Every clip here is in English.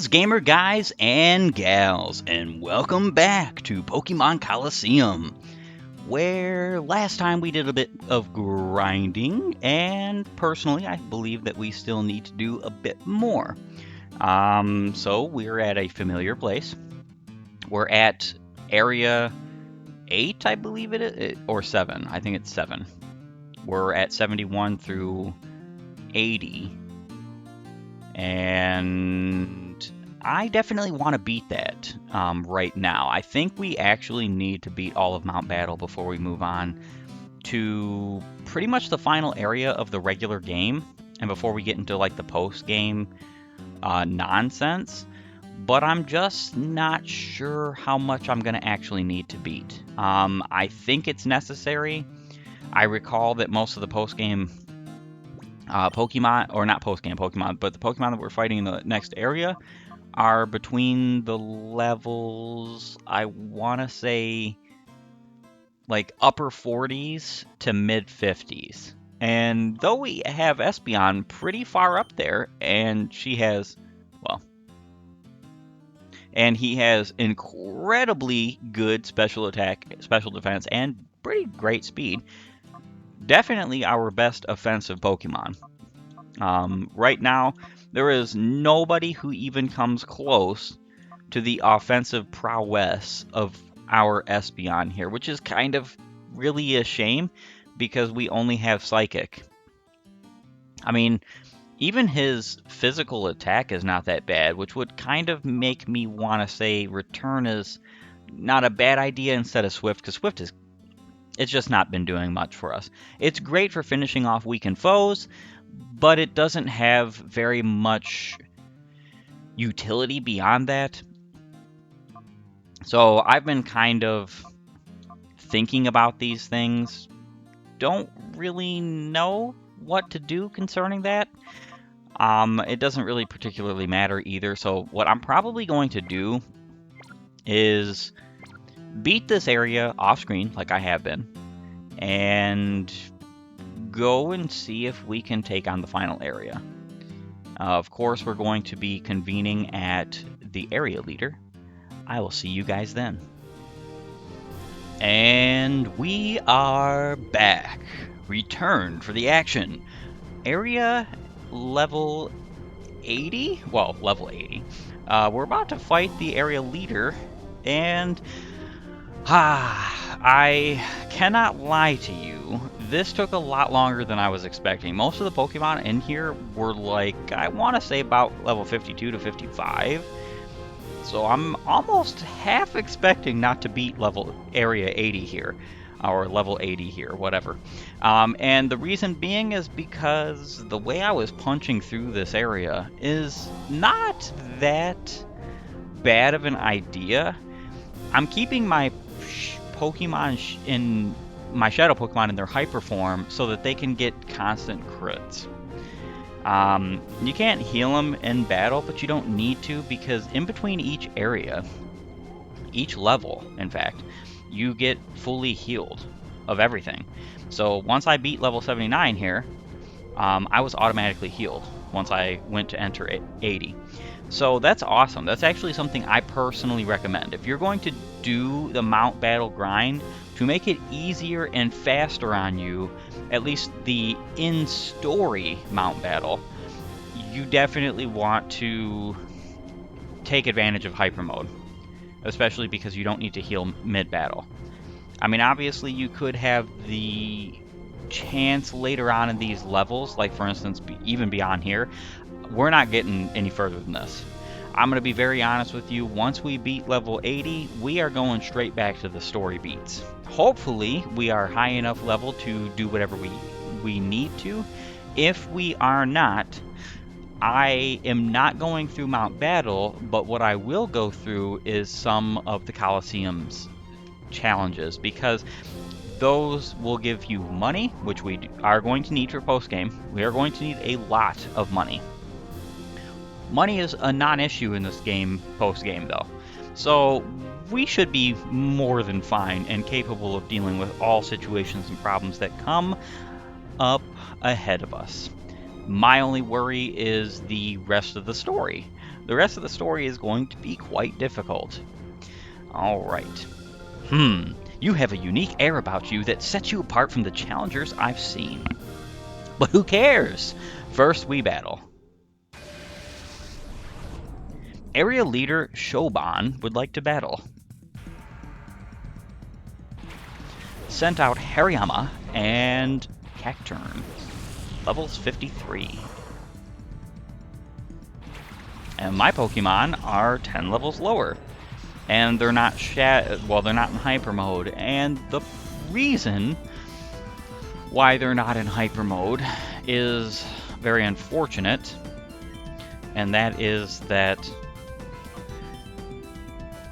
Greetings, gamer guys and gals, and welcome back to Pokémon Colosseum, where last time we did a bit of grinding, and personally, I believe that we still need to do a bit more. So we're at a familiar place. We're at area 8, I believe it is, or 7. I think it's 7. We're at 71 through 80. And I definitely want to beat that right now. I think we actually need to beat all of Mount Battle before we move on to pretty much the final area of the regular game, and before we get into like the post-game nonsense. But I'm just not sure how much I'm going to actually need to beat. I think it's necessary. I recall that most of the post-game Pokemon, or not post-game Pokemon, but the Pokemon that we're fighting in the next area are between the levels, I want to say, like upper 40s to mid 50s. And though we have Espeon pretty far up there, and she has, well, and he has incredibly good special attack, special defense, and pretty great speed, definitely our best offensive Pokemon. Right now, there is nobody who even comes close to the offensive prowess of our Espeon here, which is kind of really a shame because we only have Psychic. I mean, even his physical attack is not that bad, which would kind of make me want to say Return is not a bad idea instead of Swift, because Swift is, it's just not been doing much for us. It's great for finishing off weakened foes, but it doesn't have very much utility beyond that. So I've been kind of thinking about these things. Don't really know what to do concerning that. It doesn't really particularly matter either. So what I'm probably going to do is beat this area off screen like I have been, and go and see if we can take on the final area. Of course, we're going to be convening at the area leader. I will see you guys then. And we are back. Returned for the action. Area level 80? Well, level 80. We're about to fight the area leader, and I cannot lie to you. This took a lot longer than I was expecting. Most of the Pokemon in here were like, I want to say about level 52 to 55. So I'm almost half expecting not to beat level area 80 here, or level 80 here, whatever. And the reason being is because the way I was punching through this area is not that bad of an idea. I'm keeping my Pokemon in my Shadow Pokemon in their hyper form so that they can get constant crits. You can't heal them in battle, but you don't need to, because in between each area, each level, in fact, you get fully healed of everything. So once I beat level 79 here, I was automatically healed once I went to enter 80. So that's awesome. That's actually something I personally recommend. If you're going to do the Mount Battle grind, to make it easier and faster on you, at least the in-story Mount Battle, you definitely want to take advantage of Hyper Mode, especially because you don't need to heal mid-battle. I mean, obviously you could have the chance later on in these levels, like for instance, even beyond here. We're not getting any further than this. I'm going to be very honest with you. Once we beat level 80, we are going straight back to the story beats. Hopefully, we are high enough level to do whatever we need to. If we are not, I am not going through Mount Battle, but what I will go through is some of the Colosseum's challenges, because those will give you money, which we are going to need for post-game. We are going to need a lot of money. Money is a non-issue in this game post-game, though. So we should be more than fine and capable of dealing with all situations and problems that come up ahead of us. My only worry is the rest of the story. The rest of the story is going to be quite difficult. Alright. You have a unique air about you that sets you apart from the challengers I've seen. But who cares? First, we battle. Area leader Shoban would like to battle. Sent out Hariyama and Cacturn. Levels 53. And my Pokemon are 10 levels lower. And they're not they're not in hyper mode. And the reason why they're not in hyper mode is very unfortunate. And that is that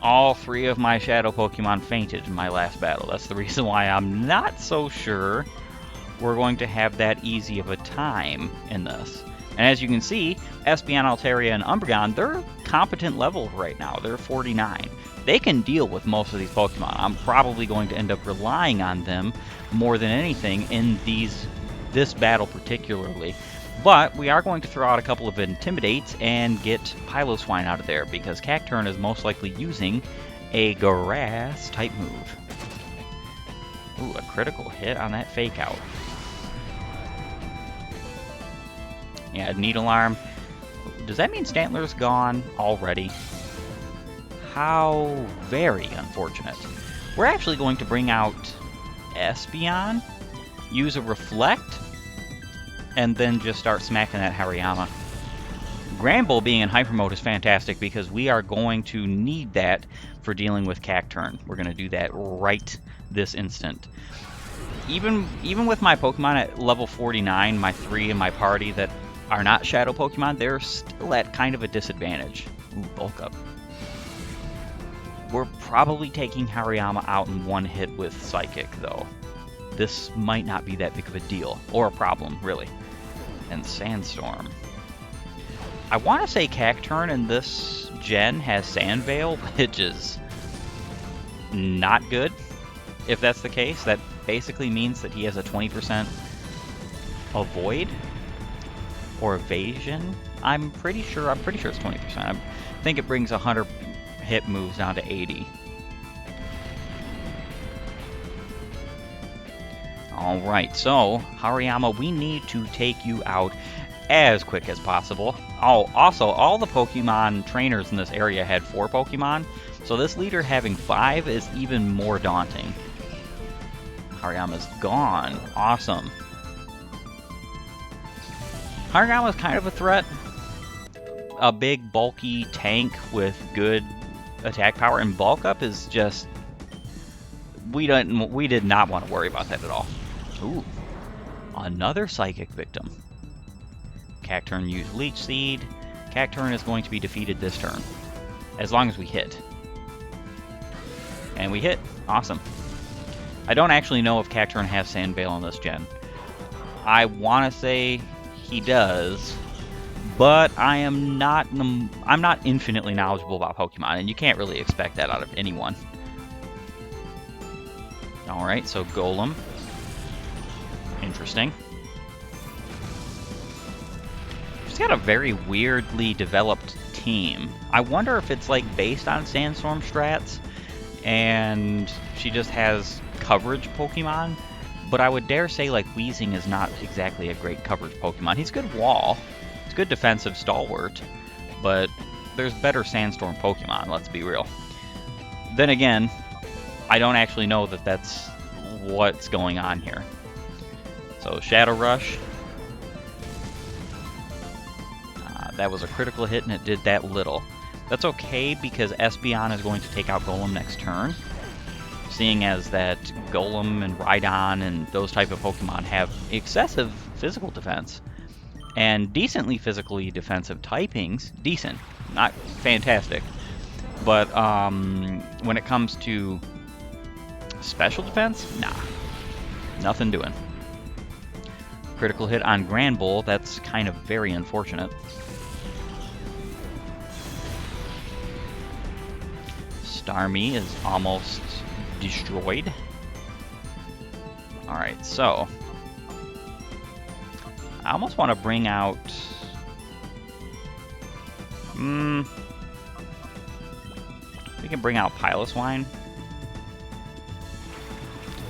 all 3 of my Shadow Pokemon fainted in my last battle. That's the reason why I'm not so sure we're going to have that easy of a time in this. And as you can see, Espeon, Altaria, and Umbreon, they're competent level right now. They're 49. They can deal with most of these Pokemon. I'm probably going to end up relying on them more than anything in this battle particularly. But we are going to throw out a couple of Intimidates and get Piloswine out of there, because Cacturn is most likely using a Grass-type move. Ooh, a critical hit on that Fake Out. Yeah, Needle Arm. Does that mean Stantler's gone already? How very unfortunate. We're actually going to bring out Espeon, use a Reflect, and then just start smacking that Hariyama. Granbull being in hyper mode is fantastic because we are going to need that for dealing with Cacturn. We're going to do that right this instant. Even with my Pokemon at level 49, my 3 in my party that are not Shadow Pokemon, they're still at kind of a disadvantage. Ooh, Bulk Up. We're probably taking Hariyama out in one hit with Psychic, though. This might not be that big of a deal, or a problem, really. And Sandstorm. I want to say Cacturn in this gen has Sand Veil, which is not good. If that's the case, that basically means that he has a 20% Avoid or Evasion. I'm pretty sure it's 20%. I think it brings 100 hit moves down to 80. Alright, so Hariyama, we need to take you out as quick as possible. Oh, also, all the Pokemon trainers in this area had 4 Pokemon, so this leader having 5 is even more daunting. Hariyama's gone. Awesome. Hariyama's kind of a threat. A big, bulky tank with good attack power, and Bulk Up is just... We did not want to worry about that at all. Ooh, another Psychic victim. Cacturn used Leech Seed. Cacturn is going to be defeated this turn, as long as we hit. And we hit. Awesome. I don't actually know if Cacturn has Sand Veil in this gen. I want to say he does, but I'm not infinitely knowledgeable about Pokemon, and you can't really expect that out of anyone. Alright, so Golem. Interesting. She's got a very weirdly developed team. I wonder if it's like based on Sandstorm strats, and she just has coverage Pokemon. But I would dare say like Weezing is not exactly a great coverage Pokemon. He's good wall. He's good defensive stalwart. But there's better Sandstorm Pokemon, let's be real. Then again, I don't actually know that that's what's going on here. So Shadow Rush. That was a critical hit and it did that little. That's okay because Espeon is going to take out Golem next turn. Seeing as that Golem and Rhydon and those type of Pokemon have excessive physical defense. And decently physically defensive typings. Decent. Not fantastic. But when it comes to special defense, nah. Nothing doing. Critical hit on Granbull, that's kind of very unfortunate. Starmie is almost destroyed. Alright, so I almost want to bring out We can bring out Piloswine.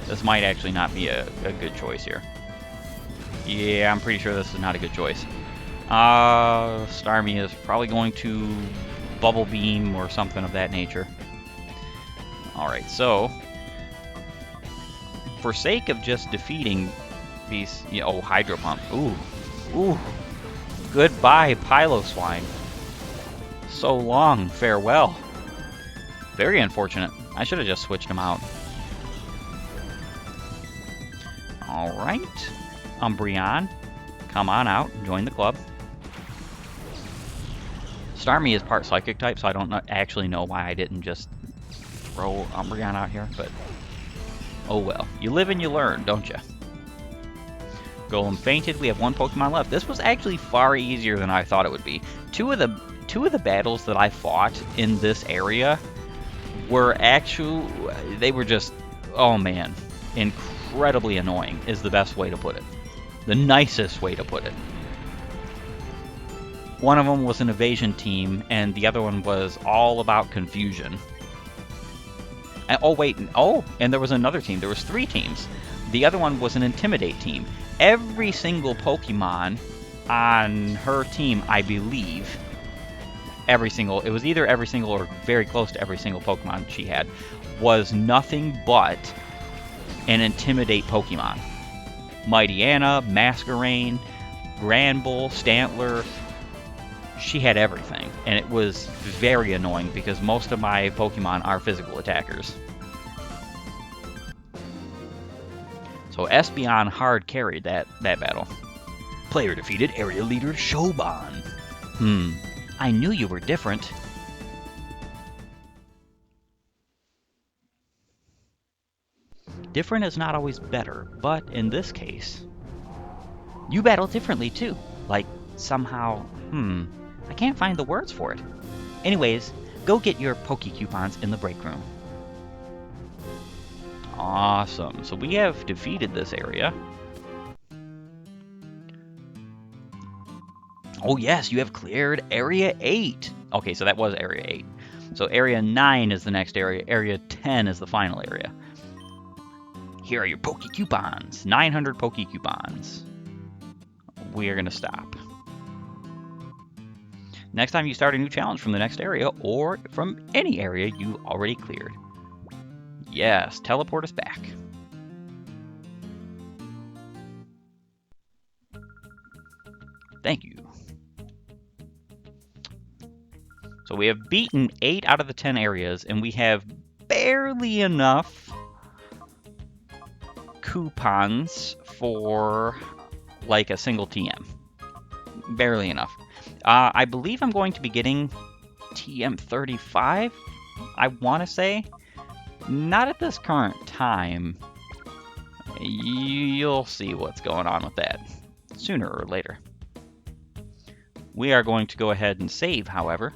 This might actually not be a good choice here. Yeah, I'm pretty sure this is not a good choice. Starmie is probably going to Bubble Beam or something of that nature. Alright, so for sake of just defeating these, oh, Hydro Pump. Ooh. Goodbye, Piloswine. So long, farewell. Very unfortunate. I should have just switched him out. Alright. Umbreon, come on out and join the club. Starmie is part Psychic type, so I don't actually know why I didn't just throw Umbreon out here, but oh well. You live and you learn, don't you? Golem fainted. We have one Pokemon left. This was actually far easier than I thought it would be. Two of the battles that I fought in this area were they were just, oh man, incredibly annoying is the best way to put it. The nicest way to put it. One of them was an evasion team, and the other one was all about confusion. And, oh wait, and there was another team. There was 3 teams. The other one was an intimidate team. Every single Pokemon on her team, I believe, it was either every single or very close to every single Pokemon she had, was nothing but an intimidate Pokemon. Mightyena, Masquerain, Granbull, Stantler. She had everything, and it was very annoying because most of my Pokemon are physical attackers. So Espeon hard carried that battle. Player defeated area leader Shoban. I knew you were different. Different is not always better, but in this case, you battle differently too. Like, somehow, I can't find the words for it. Anyways, go get your Poké-Coupons in the break room. Awesome. So we have defeated this area. Oh yes, you have cleared Area 8. Okay, so that was Area 8. So Area 9 is the next area. Area 10 is the final area. Here are your Poké-Coupons. 900 Poké-Coupons. We are going to stop. Next time you start a new challenge from the next area or from any area you already cleared. Yes, teleport us back. Thank you. So we have beaten 8 out of the 10 areas, and we have barely enough coupons for like a single TM. Barely enough. I believe I'm going to be getting TM35, I want to say. Not at this current time. You'll see what's going on with that sooner or later. We are going to go ahead and save, however.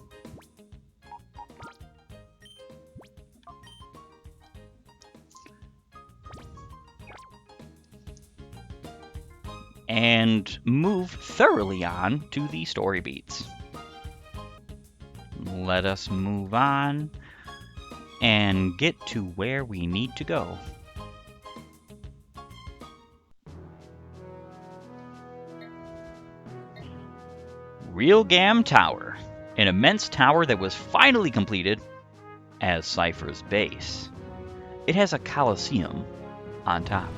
And move thoroughly on to the story beats. Let us move on and get to where we need to go. Realgam Tower, an immense tower that was finally completed as Cypher's base. It has a Colosseum on top.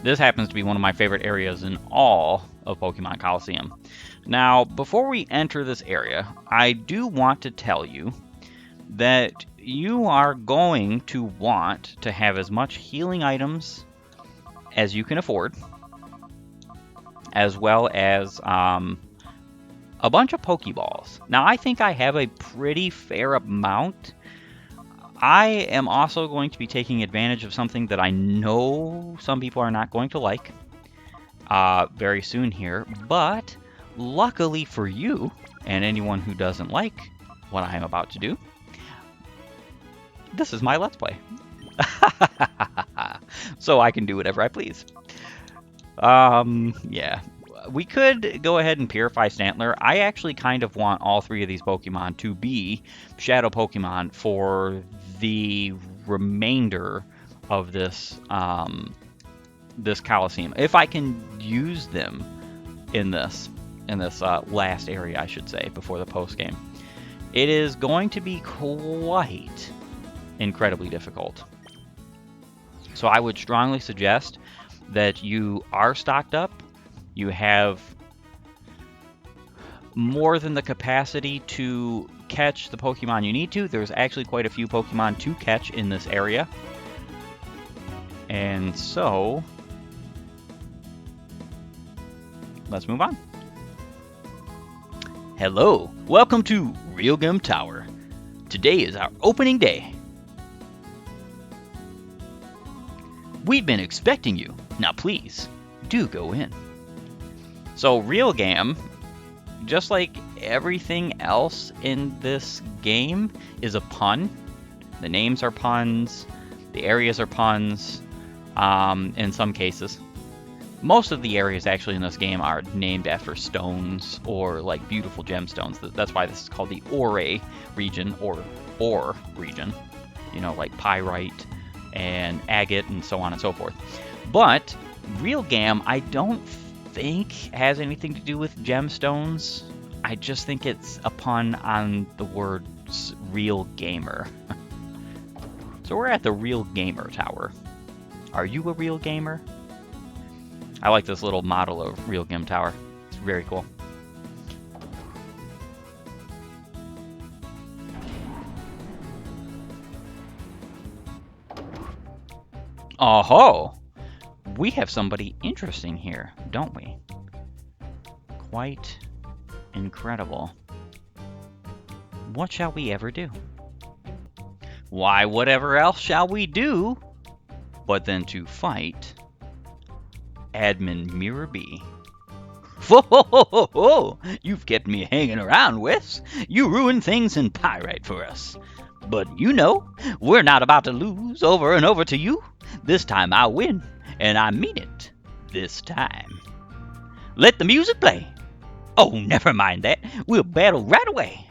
This happens to be one of my favorite areas in all of Pokémon Colosseum. Now, before we enter this area, I do want to tell you that you are going to want to have as much healing items as you can afford, as well as a bunch of Pokeballs. Now, I think I have a pretty fair amount. I am also going to be taking advantage of something that I know some people are not going to like very soon here, but luckily for you and anyone who doesn't like what I am about to do. This is my Let's Play. So I can do whatever I please. Yeah. We could go ahead and purify Stantler. I actually kind of want all three of these Pokemon to be Shadow Pokemon for the remainder of this this Colosseum. If I can use them in this last area, I should say, before the post game. It is going to be quite incredibly difficult. So I would strongly suggest that you are stocked up. You have more than the capacity to catch the Pokemon you need to. There's actually quite a few Pokemon to catch in this area. And so, let's move on. Hello, welcome to Realgam Tower. Today is our opening day. We've been expecting you. Now please, do go in. So Realgam, just like everything else in this game, is a pun. The names are puns, the areas are puns, in some cases. Most of the areas actually in this game are named after stones or like beautiful gemstones. That's why this is called the Orre region, or Orre region. You know, like pyrite and agate and so on and so forth. But Realgam, I don't think has anything to do with gemstones. I just think it's a pun on the word real gamer. So we're at the Realgamer Tower. Are you a real gamer? I like this little model of Realgam Tower. It's very cool. Oh-ho! We have somebody interesting here, don't we? Quite incredible. What shall we ever do? Why, whatever else shall we do but then to fight Admin Mirror B. Whoa! You've kept me hanging around, Wes. You ruined things in Pyrite for us. But you know, we're not about to lose over and over to you. This time I'll win, and I mean it. This time. Let the music play. Oh, never mind that. We'll battle right away.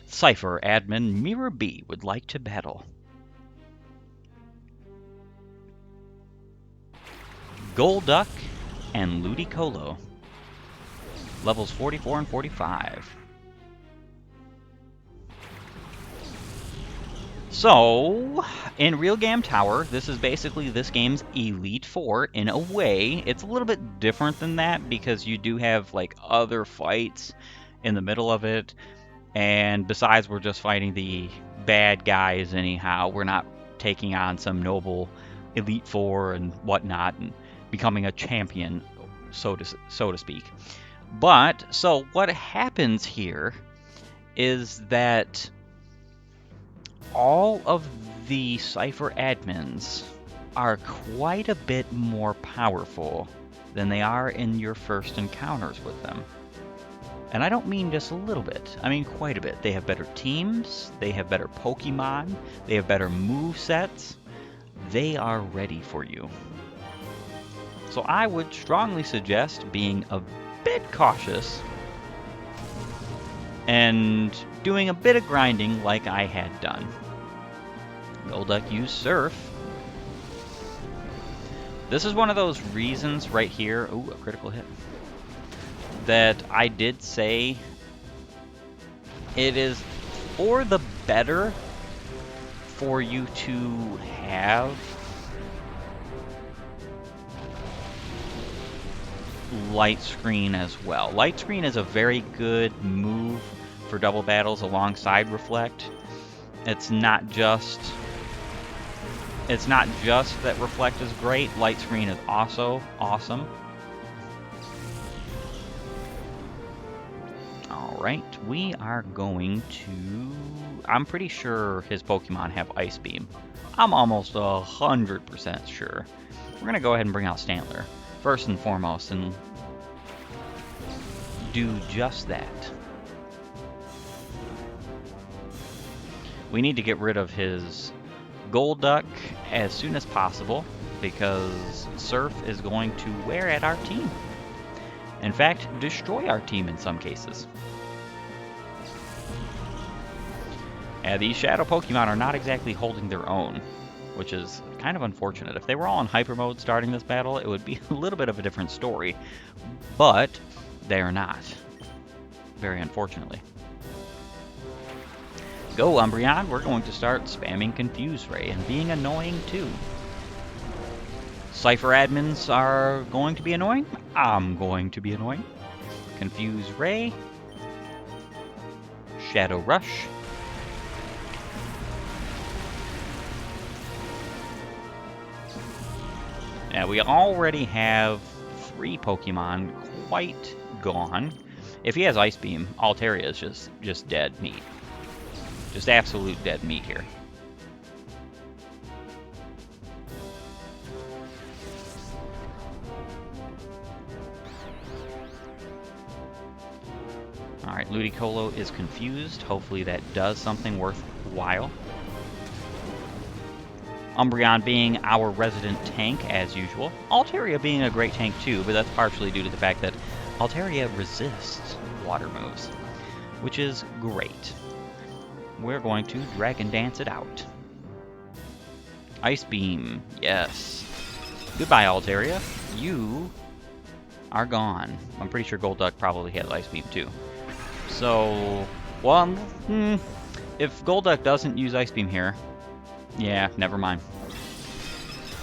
Cypher Admin Mirror B would like to battle. Golduck and Ludicolo. Levels 44 and 45. So, in Realgam Tower, this is basically this game's Elite Four in a way. It's a little bit different than that because you do have like other fights in the middle of it. And besides, we're just fighting the bad guys anyhow. We're not taking on some noble Elite Four and whatnot and becoming a champion, so to speak. But, so what happens here is that all of the Cypher admins are quite a bit more powerful than they are in your first encounters with them. And I don't mean just a little bit, I mean quite a bit. They have better teams, they have better Pokemon, they have better movesets. They are ready for you. So I would strongly suggest being a bit cautious and doing a bit of grinding like I had done. Golduck used Surf. This is one of those reasons right here, ooh, a critical hit, that I did say it is for the better for you to have Light Screen as well. Light Screen is a very good move for double battles alongside Reflect. It's not just that Reflect is great. Light Screen is also awesome. Alright, we are going to... I'm pretty sure his Pokemon have Ice Beam. I'm almost 100% sure. We're going to go ahead and bring out Stantler first and foremost, and do just that. We need to get rid of his Golduck as soon as possible, because Surf is going to wear at our team. In fact, destroy our team in some cases. And these Shadow Pokemon are not exactly holding their own, which is kind of unfortunate. If they were all in Hyper Mode starting this battle, it would be a little bit of a different story. But they are not, very unfortunately. Go, Umbreon, we're going to start spamming Confuse Ray and being annoying too. Cypher admins are going to be annoying. I'm going to be annoying. Confuse Ray. Shadow Rush. Now we already have 3 Pokemon quite gone. If he has Ice Beam, Altaria is just dead meat. Just absolute dead meat here. Alright, Ludicolo is confused. Hopefully that does something worthwhile. Umbreon being our resident tank, as usual. Altaria being a great tank too, but that's partially due to the fact that Altaria resists water moves, which is great. We're going to Dragon Dance it out. Ice Beam, yes. Goodbye, Altaria. You are gone. I'm pretty sure Golduck probably has Ice Beam too. So, well, if Golduck doesn't use Ice Beam here, yeah, never mind.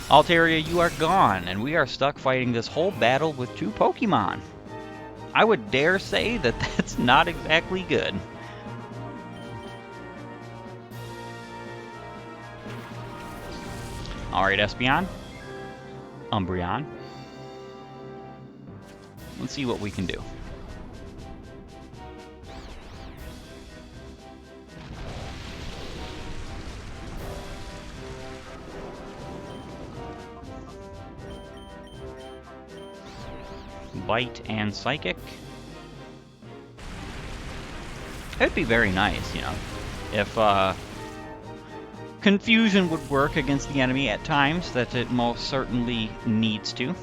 Altaria, you are gone, and we are stuck fighting this whole battle with 2 Pokemon. I would dare say that that's not exactly good. Alright, Espeon. Umbreon. Let's see what we can do. Bite and Psychic. It'd be very nice, you know, if Confusion would work against the enemy at times, that it most certainly needs to.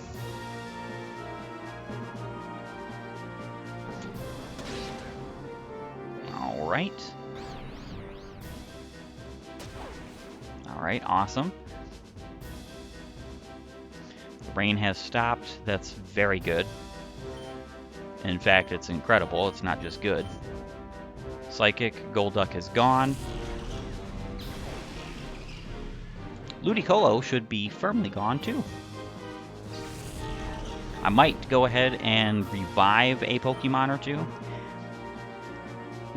Alright. Alright, awesome. The rain has stopped. That's very good. In fact, it's incredible. It's not just good. Psychic, Golduck is gone. Ludicolo should be firmly gone too. I might go ahead and revive a Pokemon or two,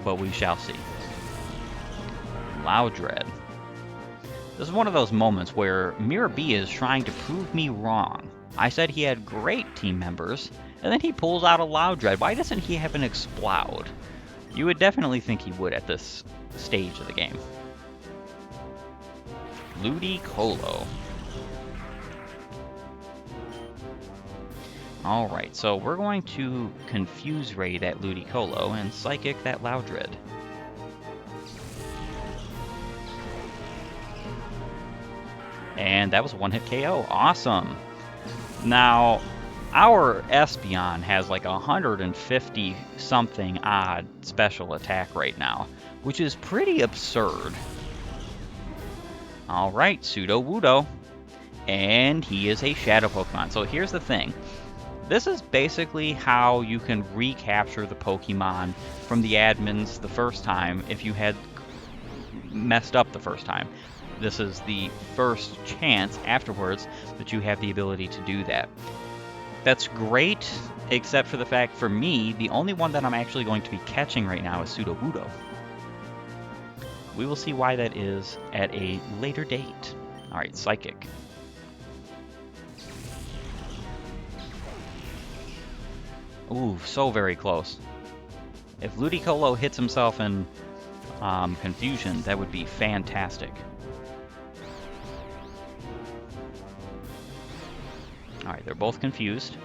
but we shall see. Loudred. This is one of those moments where Mirror B is trying to prove me wrong. I said he had great team members, and then he pulls out a Loudred. Why doesn't he have an Explode? You would definitely think he would at this stage of the game. Ludicolo. Alright, so we're going to Confuse Ray that Ludicolo and Psychic that Loudred. And that was a one-hit KO. Awesome. Now, our Espeon has like 150 something odd special attack right now, which is pretty absurd. Alright, Sudowoodo. And he is a Shadow Pokemon. So here's the thing. This is basically how you can recapture the Pokemon from the admins the first time if you had messed up the first time. This is the first chance afterwards that you have the ability to do that. That's great, except for the fact, for me, the only one that I'm actually going to be catching right now is Sudowoodo. We will see why that is at a later date. Alright, Psychic. Ooh, so very close. If Ludicolo hits himself in Confusion, that would be fantastic. Alright, they're both confused.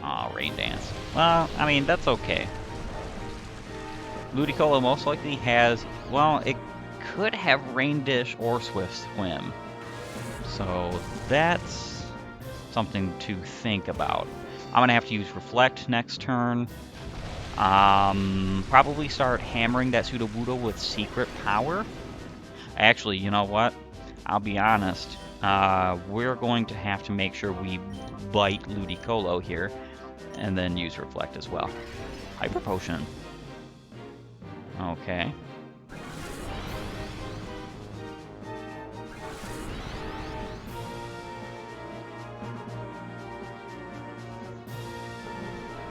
Aw, Rain Dance. Well, I mean, that's okay. Ludicolo most likely has, well, it could have Rain Dish or Swift Swim. So that's something to think about. I'm going to have to use Reflect next turn. Probably start hammering that Sudowoodo with Secret Power. Actually, you know what? I'll be honest. We're going to have to make sure we bite Ludicolo here, and then use Reflect as well. Hyper Potion. Okay.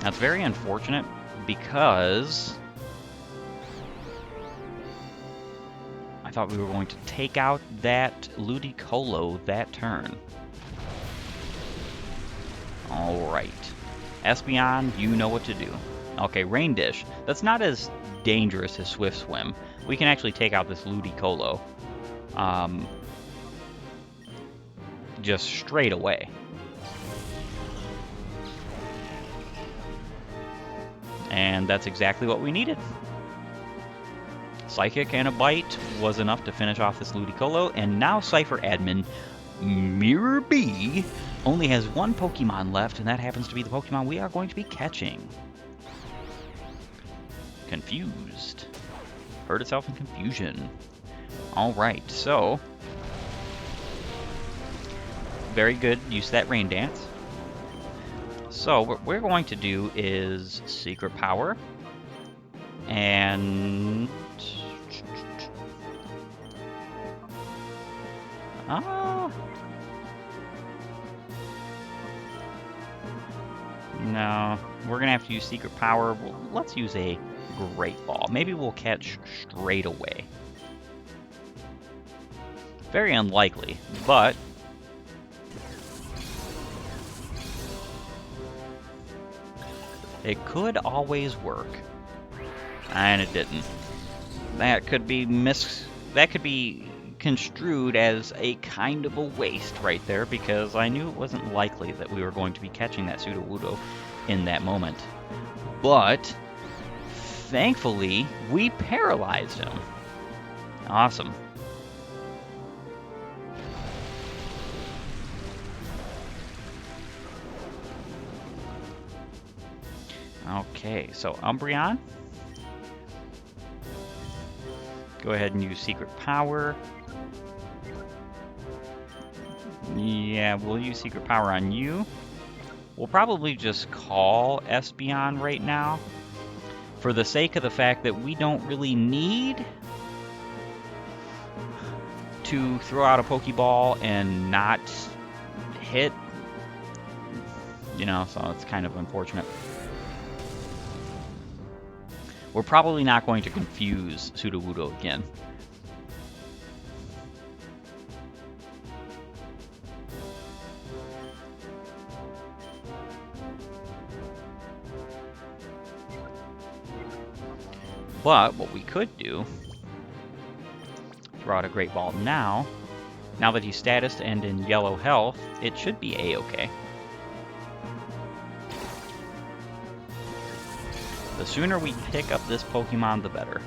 That's very unfortunate because I thought we were going to take out that Ludicolo that turn. Alright. Espeon, you know what to do. Okay, Rain Dish. That's not as dangerous as Swift Swim. We can actually take out this Ludicolo. Just straight away. And that's exactly what we needed. Psychic and a Bite was enough to finish off this Ludicolo, and now Cypher Admin Mirror B only has one Pokemon left, and that happens to be the Pokemon we are going to be catching. Confused. Hurt itself in confusion. Alright, so very good, use that Rain Dance. So what we're going to do is Secret Power, and no, we're gonna have to use Secret Power. Well, let's use a Great Ball. Maybe we'll catch straight away. Very unlikely, but it could always work. And it didn't. That could be construed as a kind of a waste right there, because I knew it wasn't likely that we were going to be catching that Sudowoodo in that moment. But thankfully, we paralyzed him. Awesome. Okay, so Umbreon. Go ahead and use Secret Power. Yeah, we'll use Secret Power on you. We'll probably just call Espeon right now, for the sake of the fact that we don't really need to throw out a Pokeball and not hit. You know, so it's kind of unfortunate. We're probably not going to confuse Sudowoodo again. But what we could do, throw out a Great Ball now. Now that he's statused and in yellow health, it should be A-okay. The sooner we pick up this Pokemon, the better.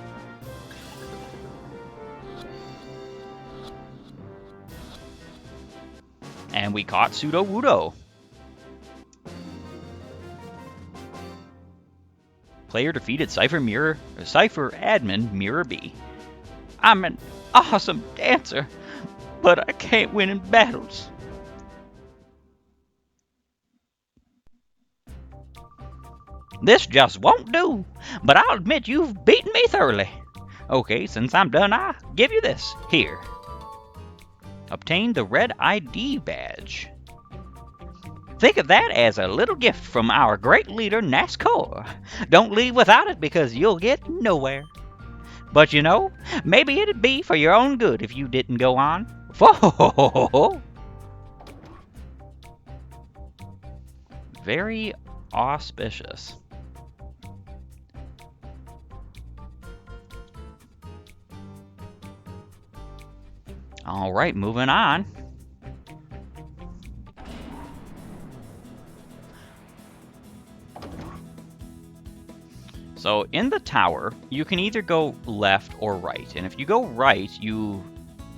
And we caught Sudowoodo. Player defeated Cypher Admin Mirror B. I'm an awesome dancer, but I can't win in battles. This just won't do, but I'll admit you've beaten me thoroughly. Okay, since I'm done, I'll give you this. Here. Obtain the Red ID badge. Think of that as a little gift from our great leader, NASCAR. Don't leave without it, because you'll get nowhere. But you know, maybe it'd be for your own good if you didn't go on. Very auspicious. All right, moving on. So in the tower, you can either go left or right. And if you go right, you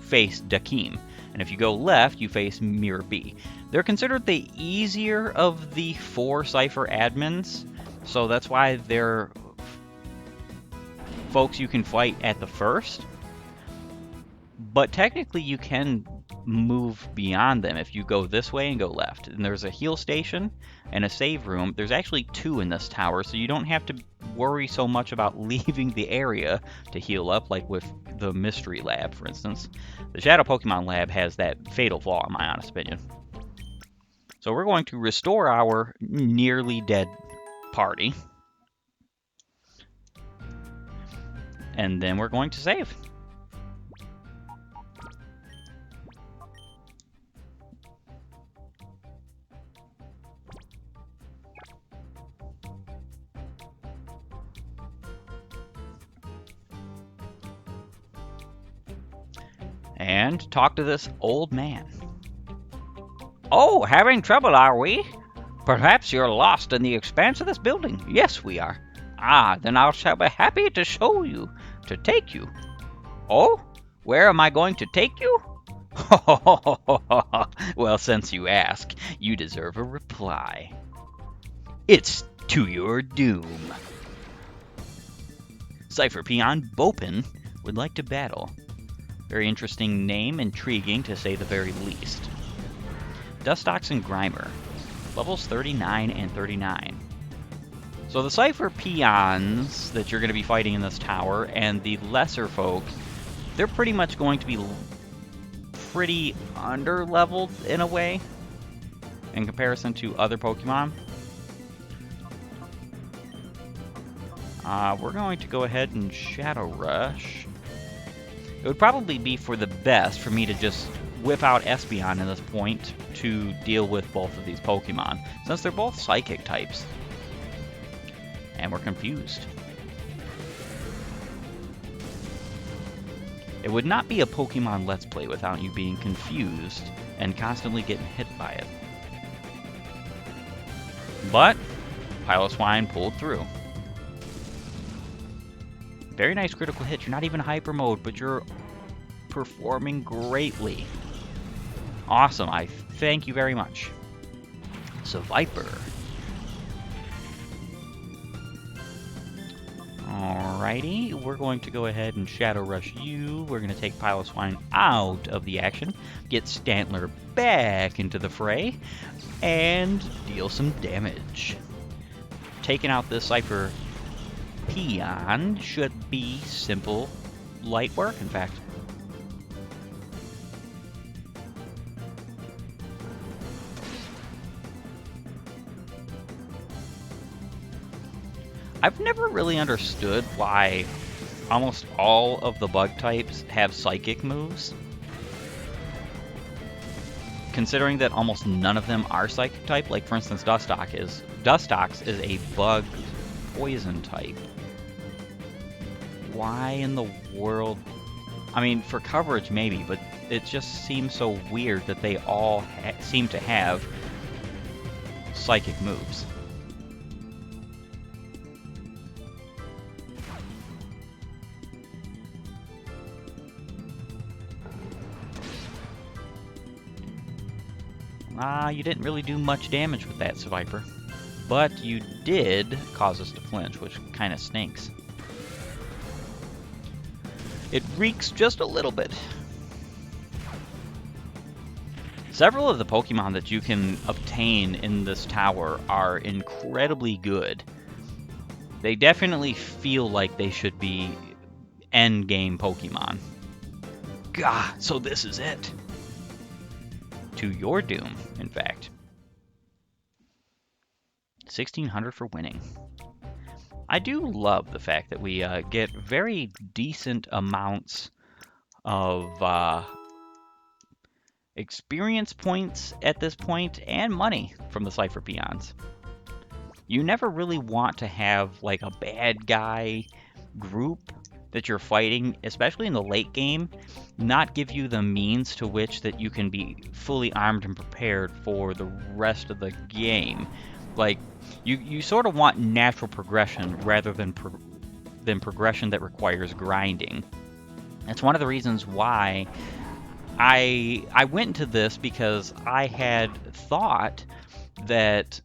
face Dakim. And if you go left, you face Mirror B. They're considered the easier of the 4 Cypher admins. So that's why they're folks you can fight at the first. But technically you can move beyond them if you go this way and go left. And there's a heal station and a save room. There's actually 2 in this tower, so you don't have to worry so much about leaving the area to heal up, like with the Mystery Lab, for instance. The Shadow Pokemon Lab has that fatal flaw, in my honest opinion. So we're going to restore our nearly dead party. And then we're going to save. And talk to this old man. Oh, having trouble, are we? Perhaps you're lost in the expanse of this building. Yes, we are. Ah, then I shall be happy to show you, to take you. Oh, where am I going to take you? Well, since you ask, you deserve a reply. It's to your doom. Cypher Peon Bopin would like to battle. Very interesting name, intriguing to say the very least. Dustox and Grimer, levels 39 and 39. So the Cypher Peons that you're going to be fighting in this tower and the lesser folk, they're pretty much going to be pretty under-leveled in a way in comparison to other Pokemon. We're going to go ahead and Shadow Rush. It would probably be for the best for me to just whip out Espeon at this point to deal with both of these Pokemon, since they're both Psychic types. And we're confused. It would not be a Pokemon Let's Play without you being confused and constantly getting hit by it. But Piloswine pulled through. Very nice critical hit. You're not even hyper mode, but you're performing greatly. Awesome. I thank you very much. So Viper. Alrighty, we're going to go ahead and Shadow Rush you. We're going to take Piloswine out of the action, get Stantler back into the fray, and deal some damage. Taking out this Cypher Peon should be simple, light work, in fact. I've never really understood why almost all of the bug types have psychic moves, considering that almost none of them are psychic type. Like, for instance, Dustox is a bug poison type. Why in the world? I mean, for coverage maybe, but it just seems so weird that they all seem to have psychic moves. You didn't really do much damage with that, Viper. But you did cause us to flinch, which kind of stinks. It reeks just a little bit. Several of the Pokemon that you can obtain in this tower are incredibly good. They definitely feel like they should be endgame Pokemon. Gah, so this is it. To your doom, in fact. 1600 for winning. I do love the fact that we get very decent amounts of experience points at this point and money from the Cypher Peons. You never really want to have like a bad guy group that you're fighting, especially in the late game, not give you the means to which that you can be fully armed and prepared for the rest of the game. Like, you sort of want natural progression rather than progression that requires grinding. That's one of the reasons why I went into this, because I had thought that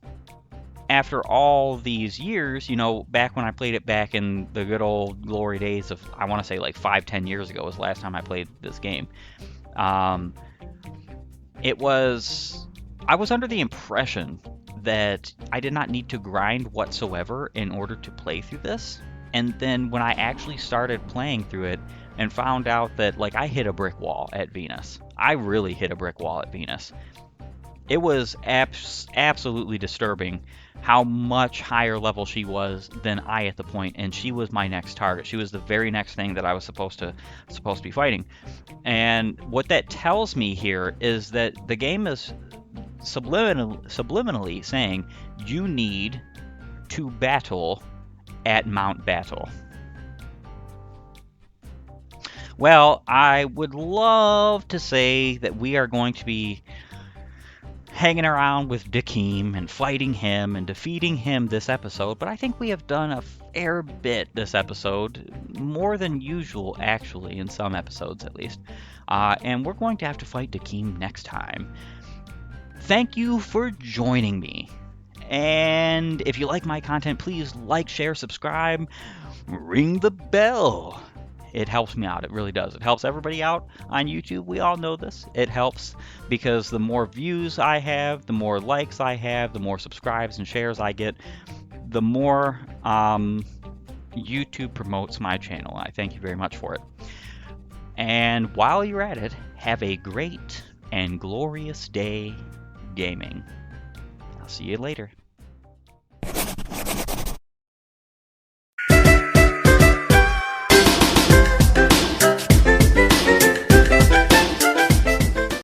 after all these years, you know, back when I played it back in the good old glory days of, I want to say like 5-10 years ago was the last time I played this game. Um, it was, I was under the impression that I did not need to grind whatsoever in order to play through this. And then when I actually started playing through it and found out that, like, I hit a brick wall at Venus. I really hit a brick wall at Venus. It was absolutely disturbing how much higher level she was than I at the point, and she was my next target. She was the very next thing that I was supposed to be fighting. And what that tells me here is that the game is subliminally saying you need to battle at Mount Battle. Well, I would love to say that we are going to be hanging around with Dakeem and fighting him and defeating him this episode, but I think we have done a fair bit this episode, more than usual actually, in some episodes at least, and we're going to have to fight Dakeem next time. Thank you for joining me, and if you like my content, please like, share, subscribe, ring the bell. It helps me out. It really does. It helps everybody out on YouTube. We all know this. It helps because the more views I have, the more likes I have, the more subscribes and shares I get, the more YouTube promotes my channel. I thank you very much for it. And while you're at it, have a great and glorious day gaming. I'll see you later.